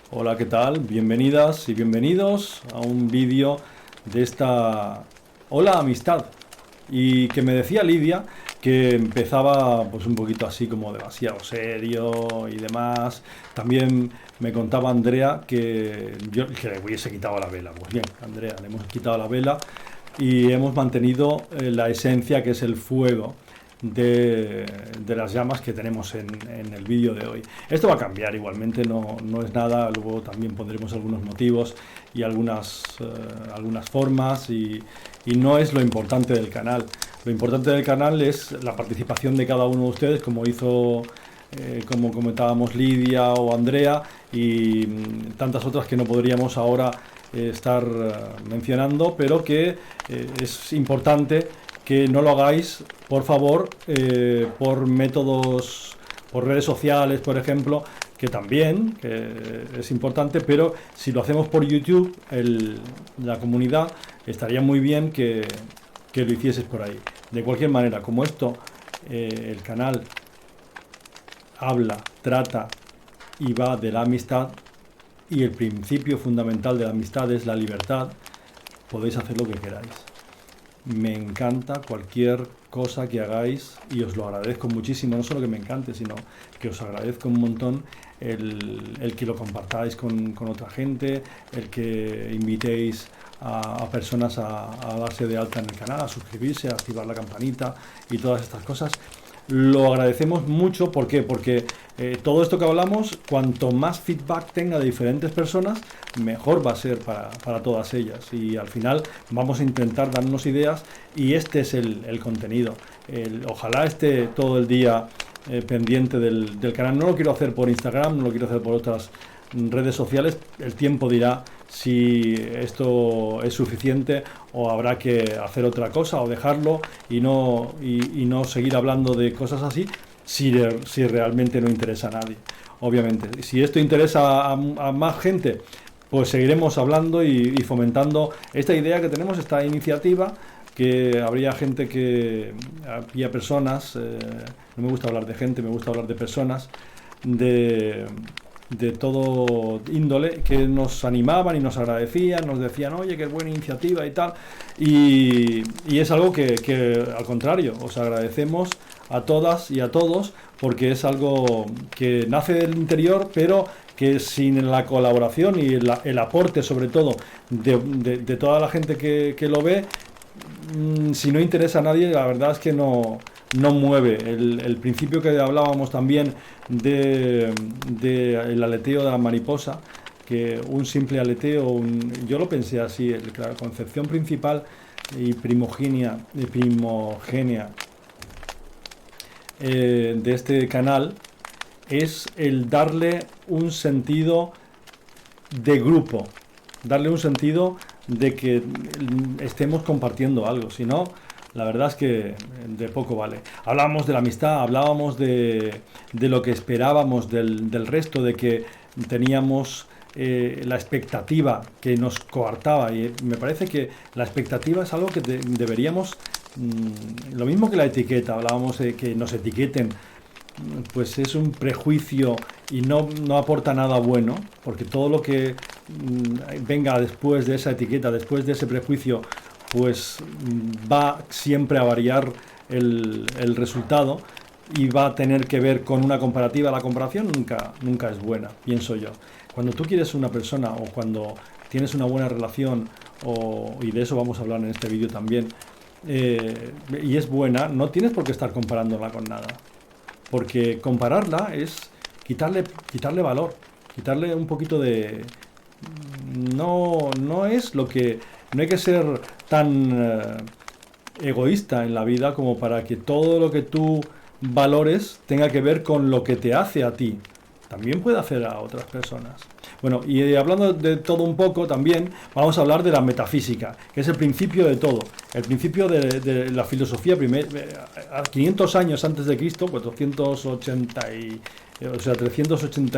Hola, ¿qué tal? Bienvenidas y bienvenidos a un vídeo de esta Hola Amistad. Y que me decía Lidia que empezaba pues un poquito así como demasiado serio y demás. También me contaba Andrea que le hubiese quitado la vela. Pues bien, Andrea, le hemos quitado la vela y hemos mantenido la esencia que es el fuego de las llamas que tenemos en el vídeo de hoy. Esto va a cambiar igualmente, no es nada, luego también pondremos algunos motivos y algunas formas y no es lo importante del canal. Lo importante del canal es la participación de cada uno de ustedes, como comentábamos Lidia o Andrea y tantas otras que no podríamos ahora estar mencionando, pero que es importante que no lo hagáis, por favor, por métodos, por redes sociales, por ejemplo, que es importante, pero si lo hacemos por YouTube, la comunidad, estaría muy bien que lo hicieses por ahí. De cualquier manera, como el canal habla, trata y va de la amistad, y el principio fundamental de la amistad es la libertad, podéis hacer lo que queráis. Me encanta cualquier cosa que hagáis y os lo agradezco muchísimo, no solo que me encante, sino que os agradezco un montón el que lo compartáis con otra gente, el que invitéis a personas a darse de alta en el canal, a suscribirse, a activar la campanita y todas estas cosas. Lo agradecemos mucho, ¿por qué? Porque todo esto que hablamos, cuanto más feedback tenga de diferentes personas, mejor va a ser para todas ellas. Y al final vamos a intentar darnos ideas y este es el contenido. Ojalá esté todo el día pendiente del canal. No lo quiero hacer por Instagram, no lo quiero hacer por otras redes sociales. El tiempo dirá si esto es suficiente o habrá que hacer otra cosa o dejarlo y no seguir hablando de cosas así si realmente no interesa a nadie. Obviamente, si esto interesa a más gente, pues seguiremos hablando y fomentando esta idea que tenemos, esta iniciativa, que habría había personas, no me gusta hablar de gente, me gusta hablar de personas, de, de todo índole, que nos animaban y nos agradecían, nos decían, oye, qué buena iniciativa y tal, y es algo que al contrario, os agradecemos a todas y a todos, porque es algo que nace del interior, pero que sin la colaboración y el aporte sobre todo de toda la gente que lo ve, si no interesa a nadie, la verdad es que no mueve. El principio que hablábamos también de el aleteo de la mariposa, que un simple aleteo, yo lo pensé así, la concepción principal y primogénea de este canal es el darle un sentido de grupo, darle un sentido de que estemos compartiendo algo, si no, la verdad es que de poco vale. Hablábamos de la amistad, hablábamos de lo que esperábamos del resto, de que teníamos la expectativa que nos coartaba, y me parece que la expectativa es algo que deberíamos, lo mismo que la etiqueta, hablábamos de que nos etiqueten, pues es un prejuicio y no aporta nada bueno, porque todo lo que venga después de esa etiqueta, después de ese prejuicio, pues va siempre a variar el resultado y va a tener que ver con una comparativa. La comparación nunca es buena, pienso yo. Cuando tú quieres una persona o cuando tienes una buena relación, y de eso vamos a hablar en este vídeo también, y es buena, no tienes por qué estar comparándola con nada. Porque compararla es quitarle valor, quitarle un poquito de... No es lo que... No hay que ser tan egoísta en la vida como para que todo lo que tú valores tenga que ver con lo que te hace a ti. También puede hacer a otras personas. Bueno, y hablando de todo un poco también, vamos a hablar de la metafísica, que es el principio de todo, el principio de la filosofía, 500 años antes de Cristo, 380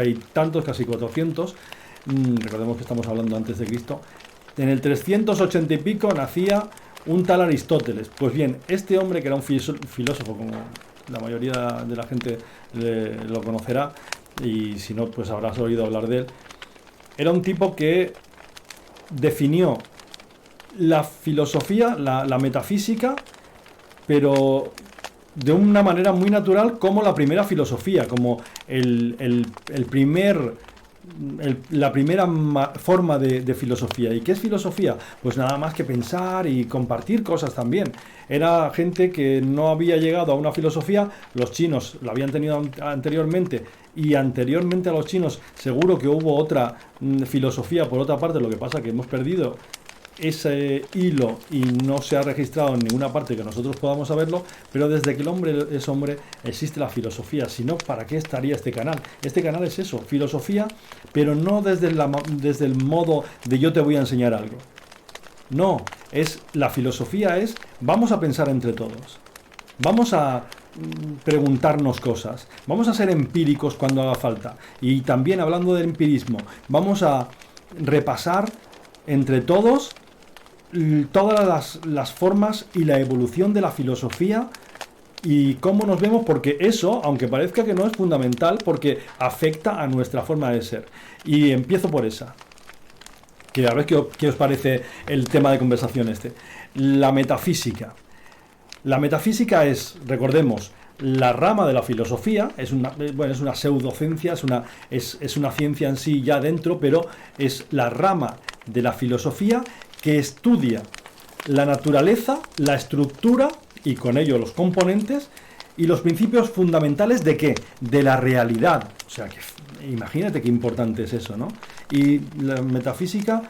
y tantos, casi 400, recordemos que estamos hablando antes de Cristo, en el 380 y pico nacía un tal Aristóteles. Pues bien, este hombre, que era un filósofo, como la mayoría de la gente lo conocerá, y si no, pues habrás oído hablar de él, era un tipo que definió la filosofía, la metafísica, pero de una manera muy natural, como la primera filosofía, como la primera forma de filosofía. ¿Y qué es filosofía? Pues nada más que pensar y compartir cosas también. Era gente que no había llegado a una filosofía, los chinos la habían tenido anteriormente, y anteriormente a los chinos seguro que hubo otra filosofía por otra parte. Lo que pasa que hemos perdido ese hilo y no se ha registrado en ninguna parte que nosotros podamos saberlo, pero desde que el hombre es hombre existe la filosofía. Si no, ¿para qué estaría este canal? Este canal es eso, filosofía, pero no desde el modo de yo te voy a enseñar algo. No, la filosofía es vamos a pensar entre todos, vamos a preguntarnos cosas, vamos a ser empíricos cuando haga falta, y también hablando del empirismo, vamos a repasar entre todos todas las formas y la evolución de la filosofía y cómo nos vemos, porque eso, aunque parezca que no, es fundamental porque afecta a nuestra forma de ser. Y empiezo por esa, que a ver qué os parece el tema de conversación este. La metafísica. La metafísica es, recordemos, la rama de la filosofía, es una pseudociencia, es una ciencia en sí ya dentro, pero es la rama de la filosofía que estudia la naturaleza, la estructura y con ello los componentes y los principios fundamentales ¿de qué? De la realidad. O sea, que imagínate qué importante es eso, ¿no? Y la metafísica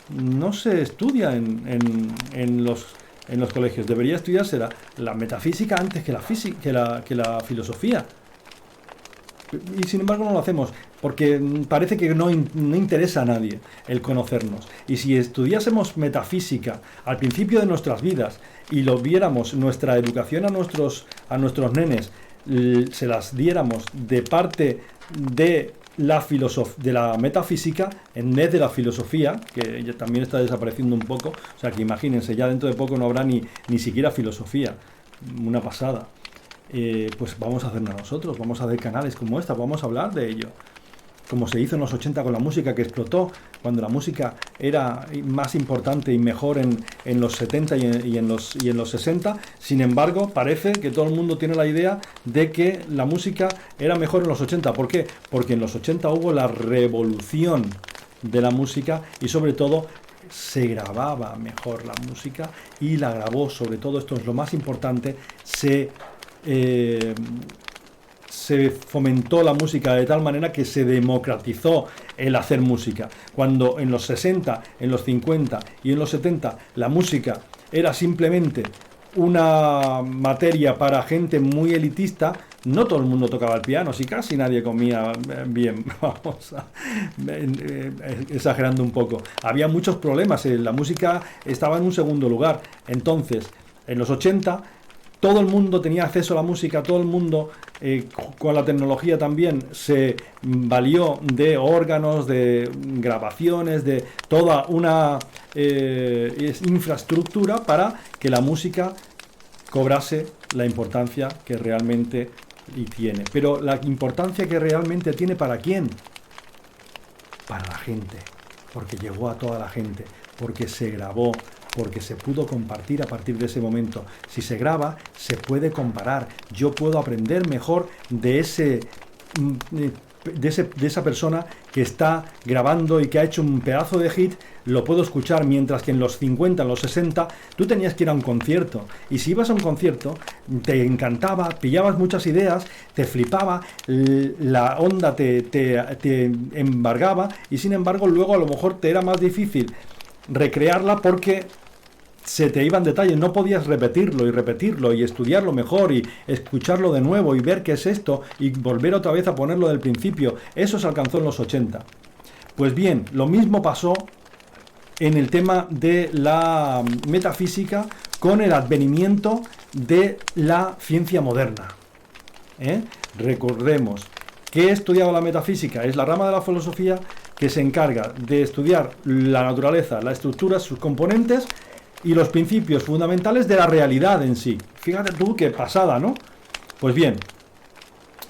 no se estudia en los colegios. Debería estudiarse la metafísica antes que la filosofía. Y sin embargo no lo hacemos, porque parece que no interesa a nadie el conocernos. Y si estudiásemos metafísica al principio de nuestras vidas y lo viéramos, nuestra educación a nuestros nenes, se las diéramos de parte de la metafísica en vez de la filosofía, que ya también está desapareciendo un poco. O sea que imagínense, ya dentro de poco no habrá ni siquiera filosofía. Una pasada. Pues vamos a hacerlo nosotros, vamos a hacer canales como esta, vamos a hablar de ello, como se hizo en los 80 con la música que explotó, cuando la música era más importante y mejor en los 70 y en los 60. Sin embargo, parece que todo el mundo tiene la idea de que la música era mejor en los 80. ¿Por qué? Porque en los 80 hubo la revolución de la música y sobre todo se grababa mejor la música y la grabó, sobre todo, esto es lo más importante, se fomentó la música de tal manera que se democratizó el hacer música. Cuando en los 60, en los 50 y en los 70 la música era simplemente una materia para gente muy elitista, no todo el mundo tocaba el piano, si casi nadie comía bien, vamos exagerando un poco. Había muchos problemas, la música estaba en un segundo lugar. Entonces, en los 80 todo el mundo tenía acceso a la música, todo el mundo con la tecnología también se valió de órganos, de grabaciones, de toda una infraestructura para que la música cobrase la importancia que realmente tiene. Pero la importancia que realmente tiene, ¿para quién? Para la gente, porque llegó a toda la gente, porque se grabó, porque se pudo compartir a partir de ese momento. Si se graba, se puede comparar. Yo puedo aprender mejor de esa persona que está grabando y que ha hecho un pedazo de hit, lo puedo escuchar, mientras que en los 50, en los 60, tú tenías que ir a un concierto. Y si ibas a un concierto, te encantaba, pillabas muchas ideas, te flipaba, la onda te embargaba, y sin embargo luego a lo mejor te era más difícil recrearla porque se te iban detalles, no podías repetirlo y estudiarlo mejor y escucharlo de nuevo y ver qué es esto y volver otra vez a ponerlo del principio. Eso se alcanzó en los 80. Pues bien, lo mismo pasó en el tema de la metafísica con el advenimiento de la ciencia moderna. Recordemos, ¿qué he estudiado la metafísica? Es la rama de la filosofía que se encarga de estudiar la naturaleza, la estructura, sus componentes y los principios fundamentales de la realidad en sí. Fíjate tú qué pasada, ¿no? Pues bien,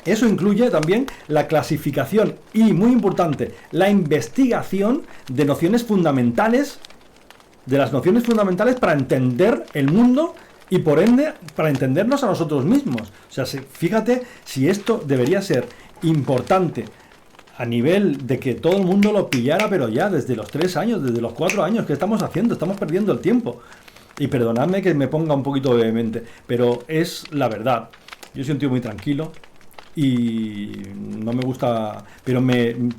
Eso incluye también la clasificación y, muy importante, la investigación de nociones fundamentales, de las nociones fundamentales para entender el mundo y, por ende, para entendernos a nosotros mismos. O sea, fíjate si esto debería ser importante a nivel de que todo el mundo lo pillara, pero ya desde los 3 años, desde los 4 años. ¿Qué estamos haciendo? Estamos perdiendo el tiempo. Y perdonadme que me ponga un poquito vehemente, pero es la verdad. Yo soy un tío muy tranquilo y no me gusta, pero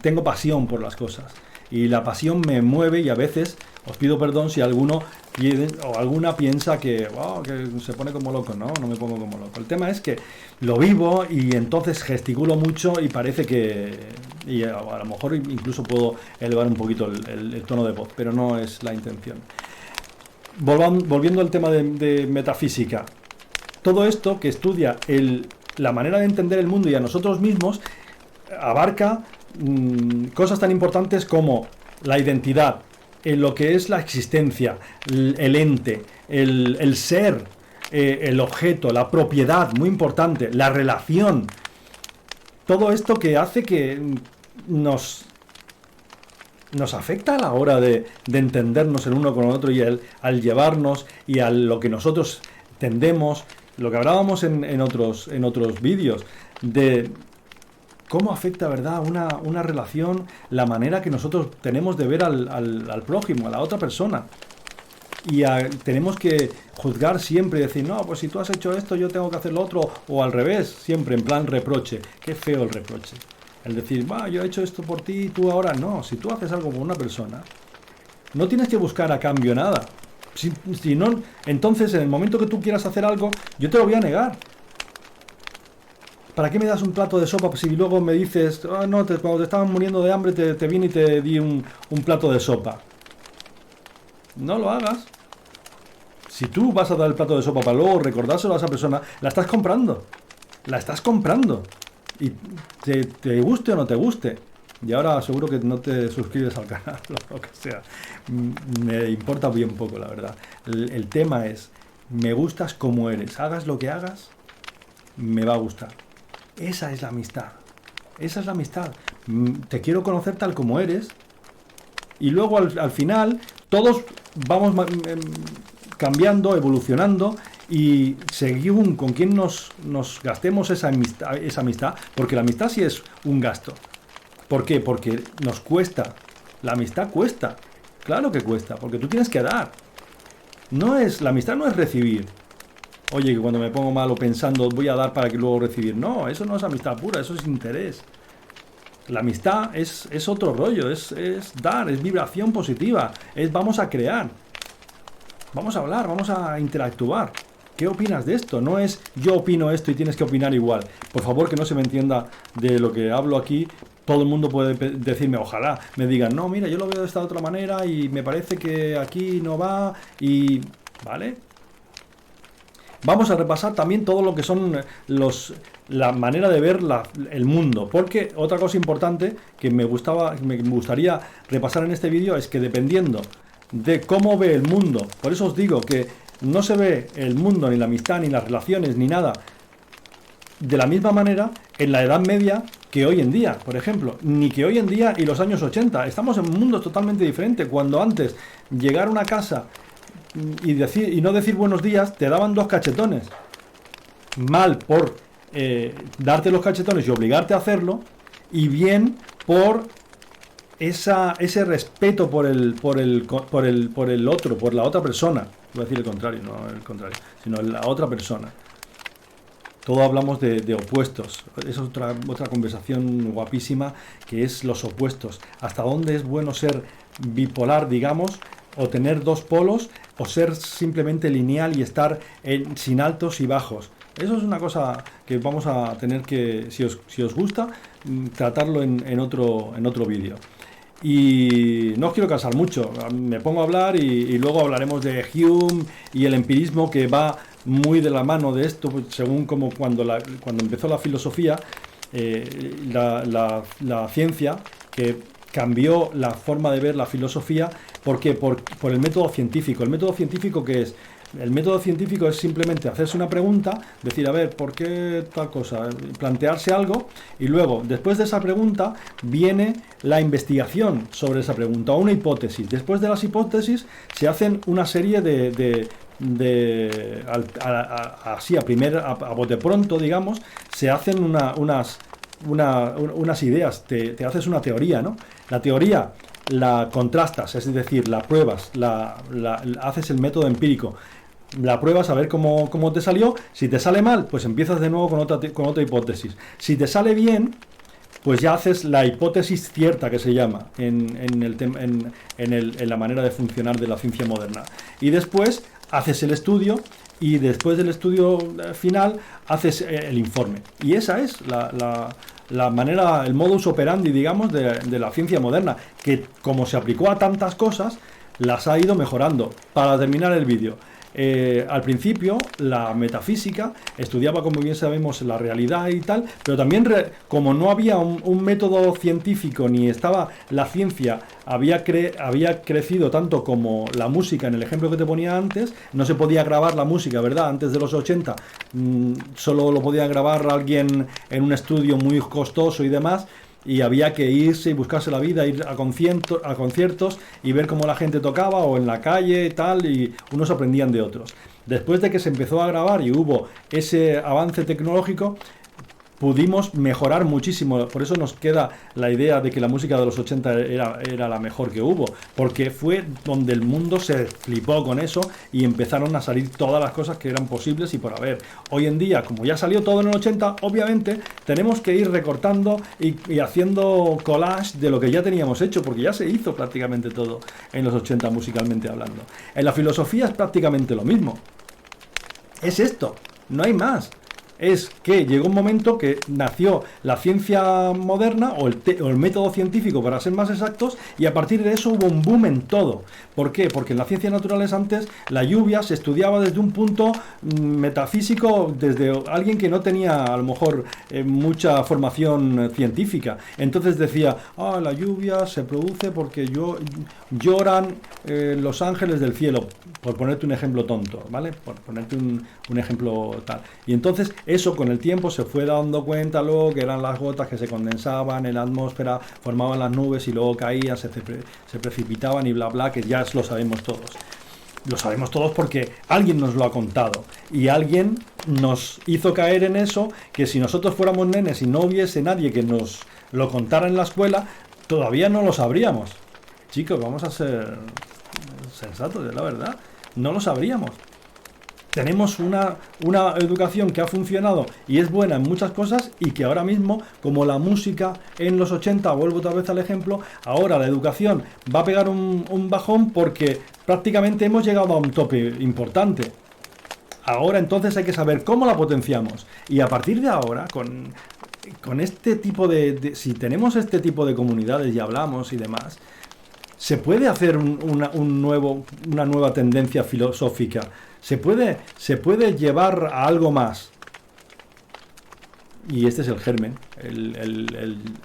tengo pasión por las cosas. Y la pasión me mueve, y a veces os pido perdón si alguno o alguna piensa que se pone como loco. No me pongo como loco. El tema es que lo vivo y entonces gesticulo mucho y parece que... Y a lo mejor incluso puedo elevar un poquito el tono de voz, pero no es la intención. Volviendo al tema de metafísica. Todo esto que estudia la manera de entender el mundo y a nosotros mismos abarca cosas tan importantes como la identidad, lo que es la existencia, el ente, el ser, el objeto, la propiedad, muy importante, la relación. Todo esto que hace que nos afecta a la hora de entendernos el uno con el otro, y al llevarnos y a lo que nosotros tendemos, lo que hablábamos en otros vídeos, de cómo afecta, ¿verdad?, una relación, la manera que nosotros tenemos de ver al prójimo, a la otra persona. Y tenemos que juzgar siempre y decir, no, pues si tú has hecho esto, yo tengo que hacer lo otro, o al revés, siempre en plan reproche. Qué feo el reproche. El decir, yo he hecho esto por ti y tú ahora no. Si tú haces algo por una persona, no tienes que buscar a cambio nada. Si no, entonces en el momento que tú quieras hacer algo, yo te lo voy a negar. ¿Para qué me das un plato de sopa si luego me dices, cuando te estaban muriendo de hambre te vine y te di un plato de sopa? No lo hagas. Si tú vas a dar el plato de sopa para luego recordárselo a esa persona, la estás comprando. La estás comprando. Y te guste o no te guste. Y ahora seguro que no te suscribes al canal o lo que sea. Me importa bien poco, la verdad. El tema es, me gustas como eres. Hagas lo que hagas, me va a gustar. Esa es la amistad. Esa es la amistad. Te quiero conocer tal como eres. Y luego al final todos vamos cambiando, evolucionando, y según con quién nos gastemos esa amistad, porque la amistad sí es un gasto. ¿Por qué? Porque nos cuesta. La amistad cuesta. Claro que cuesta, porque tú tienes que dar. La amistad no es recibir. Oye, que cuando me pongo malo pensando voy a dar para que luego recibir. No, eso no es amistad pura, eso es interés. La amistad es otro rollo, es dar, es vibración positiva, vamos a crear, vamos a hablar, vamos a interactuar. ¿Qué opinas de esto? No es yo opino esto y tienes que opinar igual. Por favor, que no se me entienda de lo que hablo aquí. Todo el mundo puede decirme, ojalá me digan, no, mira, yo lo veo de esta otra manera y me parece que aquí no va, y... ¿vale? Vamos a repasar también todo lo que son la manera de ver el mundo, porque otra cosa importante que me gustaría repasar en este vídeo es que, dependiendo de cómo ve el mundo, por eso os digo que no se ve el mundo, ni la amistad, ni las relaciones, ni nada de la misma manera en la Edad Media que hoy en día, por ejemplo, ni que hoy en día y los años 80. Estamos en un mundo totalmente diferente. Cuando antes llegar a una casa y no decir buenos días, te daban 2 cachetones. Mal por darte los cachetones y obligarte a hacerlo, y bien por ese respeto por el otro, por la otra persona. Voy a decir el contrario, no el contrario, sino la otra persona. Todo hablamos de opuestos. Es otra conversación guapísima, que es los opuestos. ¿Hasta dónde es bueno ser bipolar, digamos, o tener 2 polos, o ser simplemente lineal y estar sin altos y bajos? Eso es una cosa que vamos a tener que, si os gusta, tratarlo en otro vídeo. Y no os quiero cansar mucho, me pongo a hablar y luego hablaremos de Hume y el empirismo, que va muy de la mano de esto, según como cuando empezó la filosofía, la ciencia, que cambió la forma de ver la filosofía. ¿Por qué? Por el método científico. El método científico, que es El método científico es simplemente hacerse una pregunta, decir, a ver, ¿por qué tal cosa? Plantearse algo y luego, después de esa pregunta, viene la investigación sobre esa pregunta o una hipótesis. Después de las hipótesis se hacen una serie así a bote pronto, digamos, se hacen unas ideas, te haces una teoría, ¿no? La teoría la contrastas, es decir, la pruebas, haces el método empírico, la pruebas a ver cómo te salió. Si te sale mal, pues empiezas de nuevo con otra hipótesis. Si te sale bien, pues ya haces la hipótesis cierta, que se llama en la manera de funcionar de la ciencia moderna. Y después haces el estudio y después del estudio final haces el informe. Y esa es la manera, el modus operandi, digamos, de la ciencia moderna, que como se aplicó a tantas cosas, las ha ido mejorando. Para terminar el vídeo, al principio la metafísica estudiaba, como bien sabemos, la realidad y tal, pero también como no había un método científico ni estaba la ciencia, había crecido tanto como la música, en el ejemplo que te ponía antes, no se podía grabar la música, ¿verdad? Antes de los 80 solo lo podía grabar alguien en un estudio muy costoso y demás, y había que irse y buscarse la vida, ir a conciertos y ver cómo la gente tocaba o en la calle y tal, y unos aprendían de otros. Después de que se empezó a grabar y hubo ese avance tecnológico, pudimos mejorar muchísimo. Por eso nos queda la idea de que la música de los 80 era la mejor que hubo, porque fue donde el mundo se flipó con eso y empezaron a salir todas las cosas que eran posibles y por haber. Hoy en día, como ya salió todo en el 80, obviamente tenemos que ir recortando y haciendo collage de lo que ya teníamos hecho, porque ya se hizo prácticamente todo en los 80 musicalmente hablando. En la filosofía es prácticamente lo mismo. Es esto, no hay más. Es que llegó un momento que nació la ciencia moderna o el método científico, para ser más exactos, y a partir de eso hubo un boom en todo. ¿Por qué? Porque en las ciencias naturales antes la lluvia se estudiaba desde un punto metafísico, desde alguien que no tenía a lo mejor mucha formación científica. Entonces decía, la lluvia se produce porque lloran los ángeles del cielo, por ponerte un ejemplo tonto, ¿vale? Por ponerte un ejemplo tal. Y entonces eso con el tiempo se fue dando cuenta luego que eran las gotas que se condensaban en la atmósfera, formaban las nubes y luego caían, se precipitaban y bla bla, que ya lo sabemos todos. Lo sabemos todos porque alguien nos lo ha contado y alguien nos hizo caer en eso, que si nosotros fuéramos nenes y no hubiese nadie que nos lo contara en la escuela, todavía no lo sabríamos. Chicos, vamos a ser sensatos, es la verdad. No lo sabríamos. Tenemos una educación que ha funcionado y es buena en muchas cosas, y que ahora mismo, como la música en los 80, vuelvo otra vez al ejemplo, ahora la educación va a pegar un bajón porque prácticamente hemos llegado a un tope importante. Ahora entonces hay que saber cómo la potenciamos, y a partir de ahora, con este tipo si tenemos este tipo de comunidades y hablamos y demás, se puede hacer una nueva tendencia filosófica. Se puede llevar a algo más. Y este es el germen.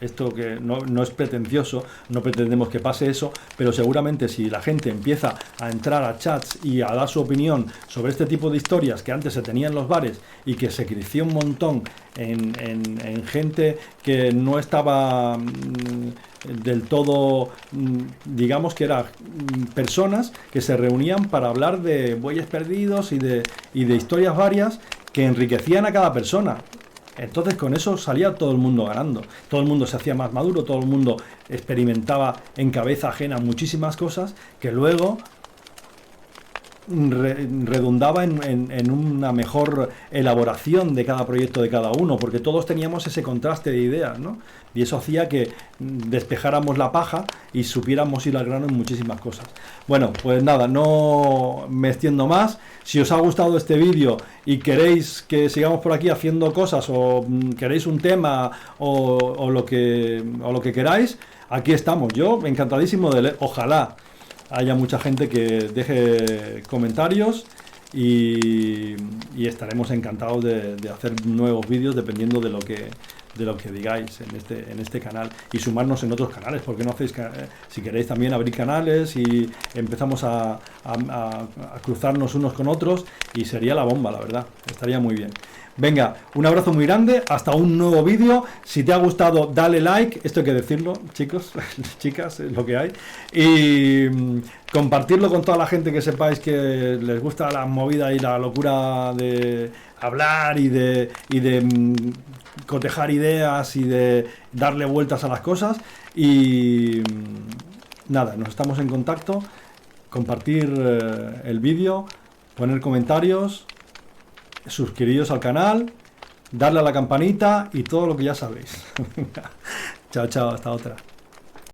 Esto que no es pretencioso, no pretendemos que pase eso, pero seguramente si la gente empieza a entrar a chats y a dar su opinión sobre este tipo de historias que antes se tenían en los bares y que se creció un montón en gente que no estaba del todo, digamos que eran personas que se reunían para hablar de bueyes perdidos y de historias varias que enriquecían a cada persona. Entonces con eso salía todo el mundo ganando, todo el mundo se hacía más maduro, todo el mundo experimentaba en cabeza ajena muchísimas cosas que luego redundaba en una mejor elaboración de cada proyecto de cada uno, porque todos teníamos ese contraste de ideas, ¿no? Y eso hacía que despejáramos la paja y supiéramos ir al grano en muchísimas cosas. Bueno, pues nada, no me extiendo más. Si os ha gustado este vídeo y queréis que sigamos por aquí haciendo cosas, o queréis un tema o lo que queráis, aquí estamos. Yo encantadísimo de leer. Ojalá haya mucha gente que deje comentarios y estaremos encantados de hacer nuevos vídeos dependiendo de lo de lo que digáis en este canal y sumarnos en otros canales, porque no hacéis, si queréis también abrir canales y empezamos a cruzarnos unos con otros y sería la bomba, la verdad, estaría muy bien. Venga, un abrazo muy grande, hasta un nuevo vídeo. Si te ha gustado, dale like, esto hay que decirlo, chicos, chicas, es lo que hay. Y compartirlo con toda la gente que sepáis que les gusta la movida y la locura de hablar y de cotejar ideas y de darle vueltas a las cosas. Y nada, nos estamos en contacto. Compartir el vídeo, poner comentarios, suscribiros al canal, darle a la campanita y todo lo que ya sabéis. Chao, chao, hasta otra.